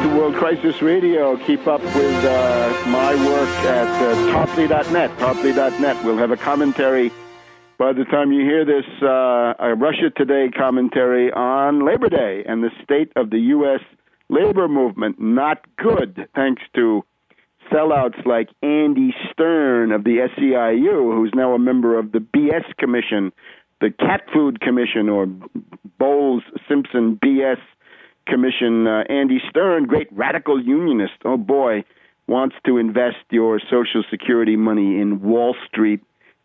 to World Crisis Radio. Keep up with my work at Tarpley.net. Tarpley.net. We'll have a commentary by the time you hear this, a Russia Today commentary on Labor Day and the state of the U.S. labor movement. Not good, thanks to sellouts like Andy Stern of the SEIU, who's now a member of the BS Commission, the Cat Food Commission, or Bowles-Simpson BS Commission. Andy Stern, great radical unionist, oh boy, wants to invest your Social Security money in Wall Street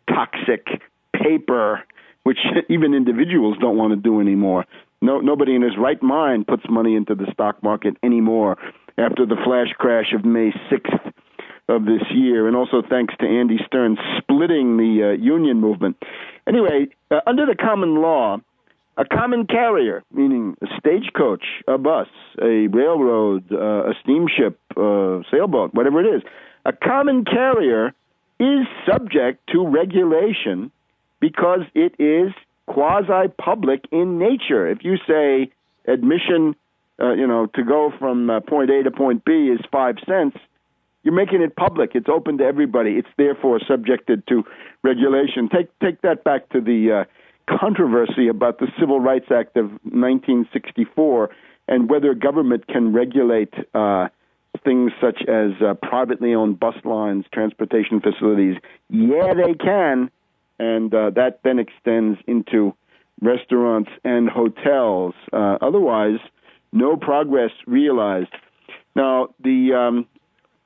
toxic paper, which even individuals don't want to do anymore. Nobody in his right mind puts money into the stock market anymore after the flash crash of May 6th of this year, and also thanks to Andy Stern splitting the union movement. Anyway, under the common law, a common carrier, meaning a stagecoach, a bus, a railroad, a steamship, a sailboat, whatever it is, a common carrier is subject to regulation because it is quasi-public in nature. If you say admission, to go from point A to point B is 5 cents, you're making it public. It's open to everybody. It's therefore subjected to regulation. Take that back to the controversy about the Civil Rights Act of 1964 and whether government can regulate things such as privately owned bus lines, transportation facilities. Yeah, they can, and that then extends into restaurants and hotels. Otherwise, no progress realized. Now,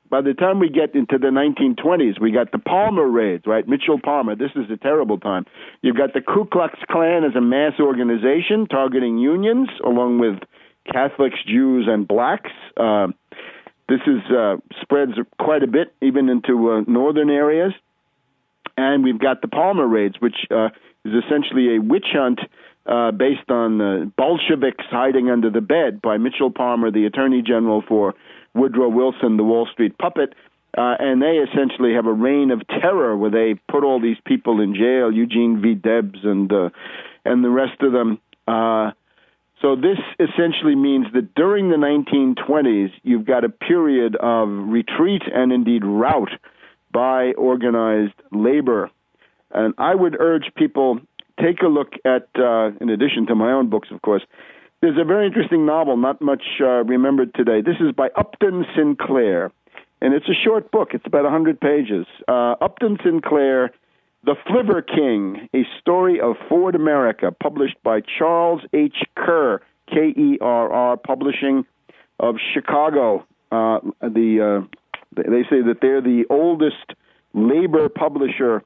by the time we get into the 1920s, we got the Palmer raids, right? Mitchell Palmer. This is a terrible time. You've got the Ku Klux Klan as a mass organization targeting unions, along with Catholics, Jews, and blacks. This spreads quite a bit, even into northern areas. And we've got the Palmer raids, which is essentially a witch hunt based on Bolsheviks hiding under the bed by Mitchell Palmer, the Attorney General for Woodrow Wilson, the Wall Street puppet, and they essentially have a reign of terror where they put all these people in jail, Eugene V. Debs and the rest of them. So this essentially means that during the 1920s, you've got a period of retreat and indeed rout by organized labor. And I would urge people, take a look at, in addition to my own books, of course, there's a very interesting novel, not much remembered today. This is by Upton Sinclair, and it's a short book. It's about 100 pages. Upton Sinclair, The Flivver King, A Story of Ford America, published by Charles H. Kerr, Kerr, Publishing of Chicago. They say that they're the oldest labor publisher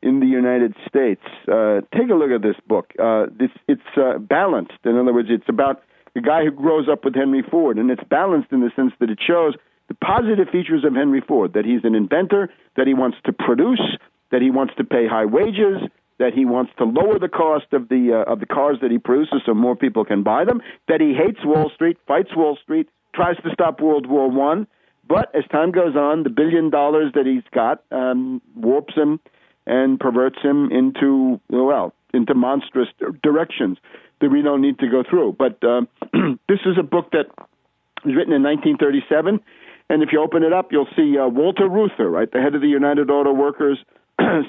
in the United States. Take a look at this book. It's balanced. In other words, it's about the guy who grows up with Henry Ford, and it's balanced in the sense that it shows the positive features of Henry Ford, that he's an inventor, that he wants to produce, that he wants to pay high wages, that he wants to lower the cost of the cars that he produces so more people can buy them, that he hates Wall Street, fights Wall Street, tries to stop World War I. But as time goes on, the $1 billion that he's got warps him and perverts him into monstrous directions that we don't need to go through. But this is a book that was written in 1937, and if you open it up, you'll see Walter Reuther, right, the head of the United Auto Workers,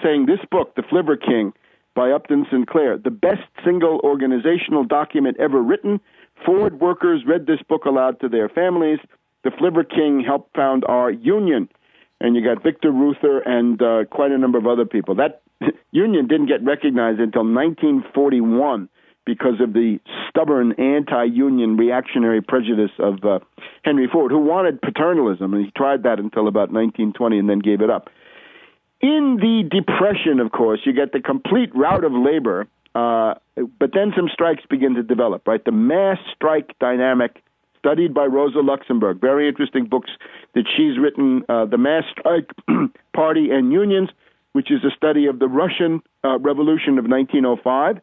saying this book, The Flivver King, by Upton Sinclair, the best single organizational document ever written. Ford workers read this book aloud to their families. The Flivver King helped found our union. And you got Victor Reuther and quite a number of other people. That union didn't get recognized until 1941 because of the stubborn anti-union reactionary prejudice of Henry Ford, who wanted paternalism, and he tried that until about 1920 and then gave it up. In the Depression, of course, you get the complete rout of labor, but then some strikes begin to develop, right? The mass strike dynamic studied by Rosa Luxemburg. Very interesting books that she's written, The Mass Strike Party and Unions, which is a study of the Russian Revolution of 1905.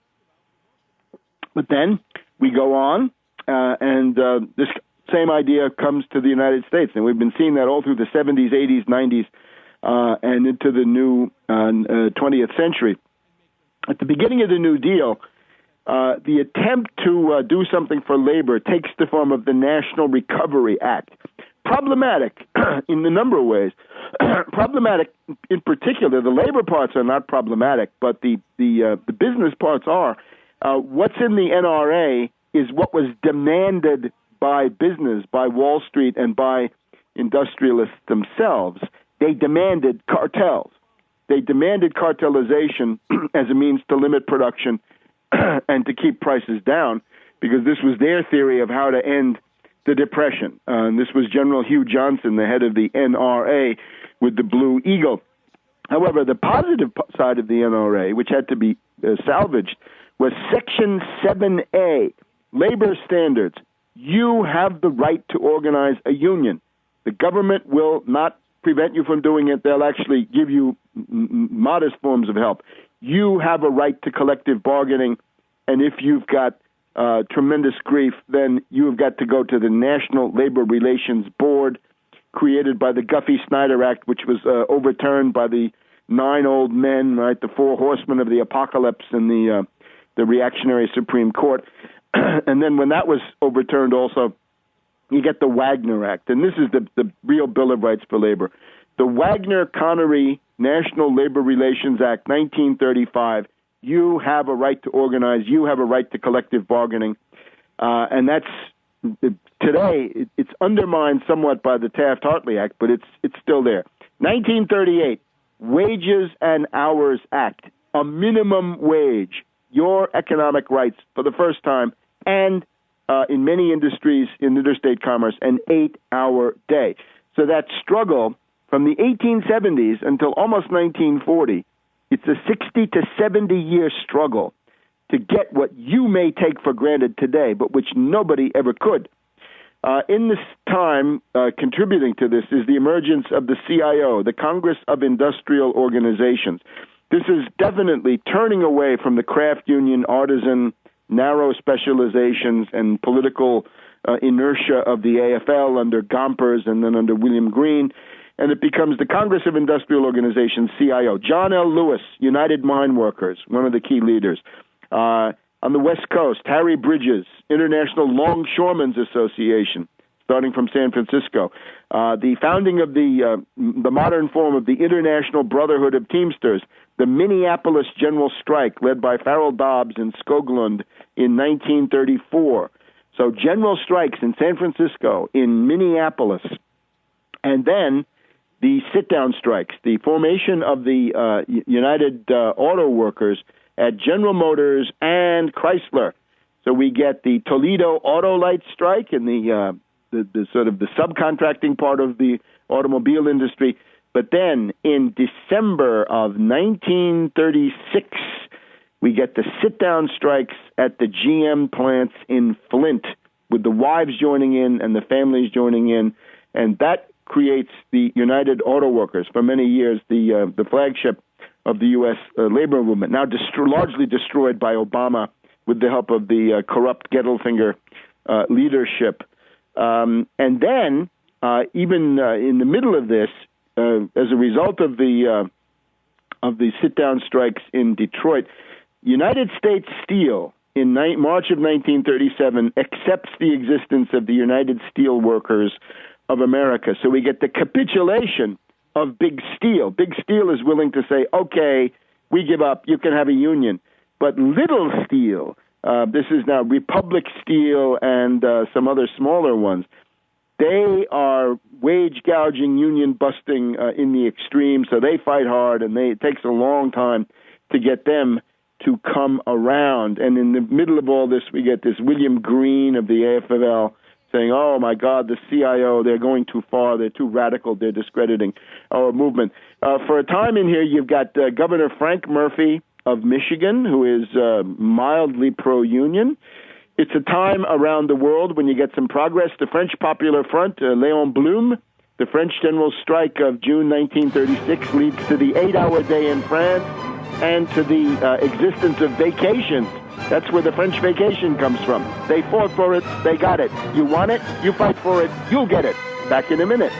But then we go on, and this same idea comes to the United States, and we've been seeing that all through the 70s, 80s, 90s, and into the new 20th century. At the beginning of the New Deal, the attempt to do something for labor takes the form of the National Recovery Act. Problematic in a number of ways. Problematic in particular, the labor parts are not problematic, but the business parts are. What's in the NRA is what was demanded by business, by Wall Street, and by industrialists themselves. They demanded cartels. They demanded cartelization as a means to limit production and to keep prices down, because this was their theory of how to end the Depression. And this was General Hugh Johnson, the head of the NRA, with the Blue Eagle. However, the positive side of the NRA, which had to be salvaged, was Section 7A, labor standards. You have the right to organize a union. The government will not prevent you from doing it. They'll actually give you modest forms of help. You have a right to collective bargaining, and if you've got tremendous grief, then you've got to go to the National Labor Relations Board, created by the Guffey-Snyder Act, which was overturned by the 9 old men, right, the 4 horsemen of the apocalypse in the reactionary Supreme Court. And then when that was overturned also, you get the Wagner Act. And this is the real Bill of Rights for labor. The Wagner-Connery National Labor Relations Act, 1935, you have a right to organize, you have a right to collective bargaining. And that's, today, it's undermined somewhat by the Taft-Hartley Act, but it's still there. 1938, Wages and Hours Act, a minimum wage, your economic rights for the first time, and in many industries in interstate commerce, an 8-hour day. So that struggle from the 1870s until almost 1940, it's a 60 to 70-year struggle to get what you may take for granted today, but which nobody ever could. In this time, contributing to this is the emergence of the CIO, the Congress of Industrial Organizations. This is definitely turning away from the craft union, artisan, narrow specializations, and political inertia of the AFL under Gompers and then under William Green, and it becomes the Congress of Industrial Organizations, CIO. John L. Lewis, United Mine Workers, one of the key leaders. On the West Coast, Harry Bridges, International Longshoremen's Association, starting from San Francisco. The founding of the modern form of the International Brotherhood of Teamsters, the Minneapolis General Strike led by Farrell Dobbs and Skoglund in 1934. So general strikes in San Francisco, in Minneapolis, and then the sit-down strikes, the formation of the United Auto Workers at General Motors and Chrysler. So we get the Toledo Auto Light strike and the sort of the subcontracting part of the automobile industry. But then in December of 1936, we get the sit-down strikes at the GM plants in Flint, with the wives joining in and the families joining in, and that creates the United Auto Workers, for many years the flagship of the U.S. labor movement, now largely destroyed by Obama with the help of the corrupt Gettelfinger leadership. And then, even in the middle of this, as a result of the sit-down strikes in Detroit, United States Steel in March of 1937 accepts the existence of the United Steel Workers of America. So we get the capitulation of Big Steel. Big Steel is willing to say, okay, we give up, you can have a union. But Little Steel, this is now Republic Steel and some other smaller ones, they are wage gouging, union busting in the extreme, so they fight hard, and it takes a long time to get them to come around. And in the middle of all this, we get this William Green of the AFL saying, oh, my God, the CIO, they're going too far, they're too radical, they're discrediting our movement. For a time in here, you've got Governor Frank Murphy of Michigan, who is mildly pro-union. It's a time around the world when you get some progress. The French Popular Front, Léon Blum, the French general strike of June 1936 leads to the 8-hour day in France and to the existence of vacations. That's where the French vacation comes from. They fought for it, they got it. You want it, you fight for it, you'll get it. Back in a minute.